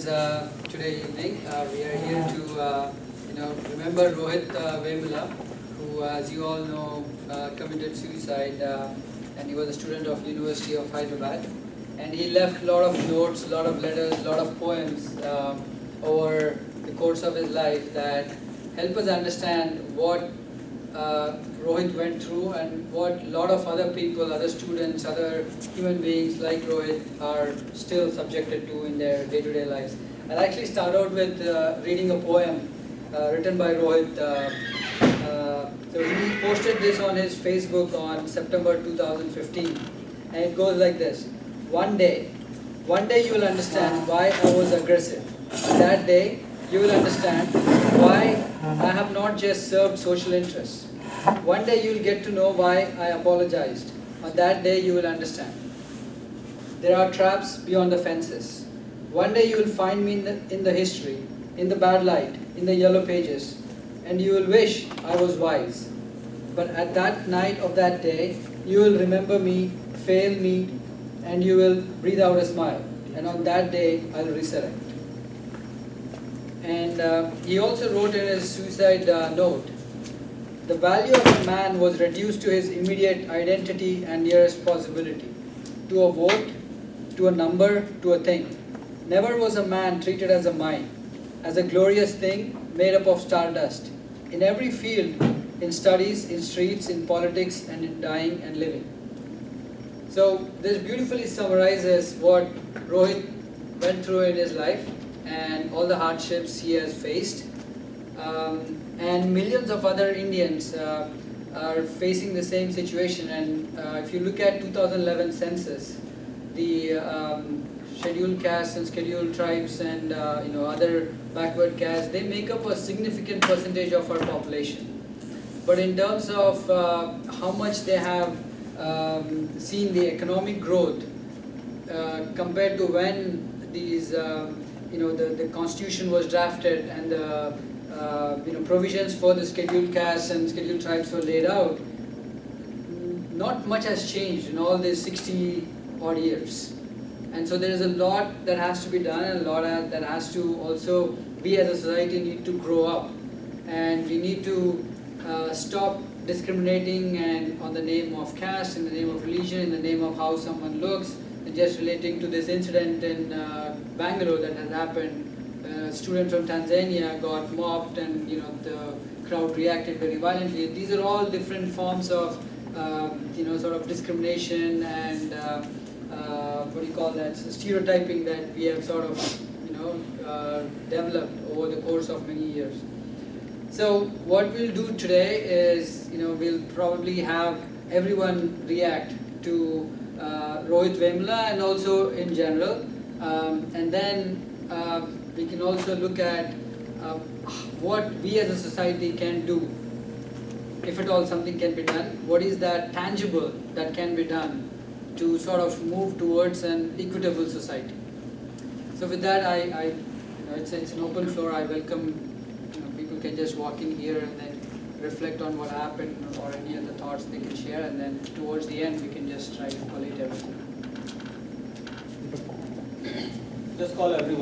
friends, today evening. We are here to remember Rohit Vemula, who, as you all know, committed suicide, and he was a student of University of Hyderabad. And he left a lot of notes, a lot of letters, a lot of poems over the course of his life that help us understand what Rohit went through and what a lot of other people, other students, other human beings like Rohit are still subjected to in their day-to-day lives. I'll actually start out with reading a poem written by Rohit. So he posted this on his Facebook on September 2015, and it goes like this. One day you will understand why I was aggressive. On that day, you will understand why I have not just served social interests. One day you will get to know why I apologized. On that day you will understand. There are traps beyond the fences. One day you will find me in the history, in the bad light, in the yellow pages, and you will wish I was wise. But at that night of that day, you will remember me, fail me, and you will breathe out a smile. And on that day, I will resurrect. And he also wrote in his suicide note, the value of a man was reduced to his immediate identity and nearest possibility, to a vote, to a number, to a thing. Never was a man treated as a mine, as a glorious thing made up of stardust, in every field, in studies, in streets, in politics, and in dying and living. So this beautifully summarizes what Rohit went through in his life and all the hardships he has faced. And millions of other Indians are facing the same situation. And if you look at 2011 census, the scheduled castes and scheduled tribes and other backward castes, they make up a significant percentage of our population. But in terms of how much they have seen the economic growth compared to when these the constitution was drafted and the provisions for the scheduled castes and scheduled tribes were laid out, not much has changed in all these 60 odd years. And so there is a lot that has to be done, and a lot that has to also, we as a society need to grow up, and we need to stop discriminating and on the name of caste, in the name of religion, in the name of how someone looks, and just relating to this incident in Bangalore that has happened. A student from Tanzania got mobbed, and the crowd reacted very violently. These are all different forms of sort of discrimination and what do you call that, stereotyping that we have sort of developed over the course of many years. So what we'll do today is we'll probably have everyone react to Rohit Vemula and also in general, and then we can also look at what we as a society can do, if at all something can be done. What is that tangible that can be done to sort of move towards an equitable society? So with that, it's an open floor. I welcome people can just walk in here and then reflect on what happened or any other thoughts they can share, and then towards the end we can just try to collate everything. Just call everyone.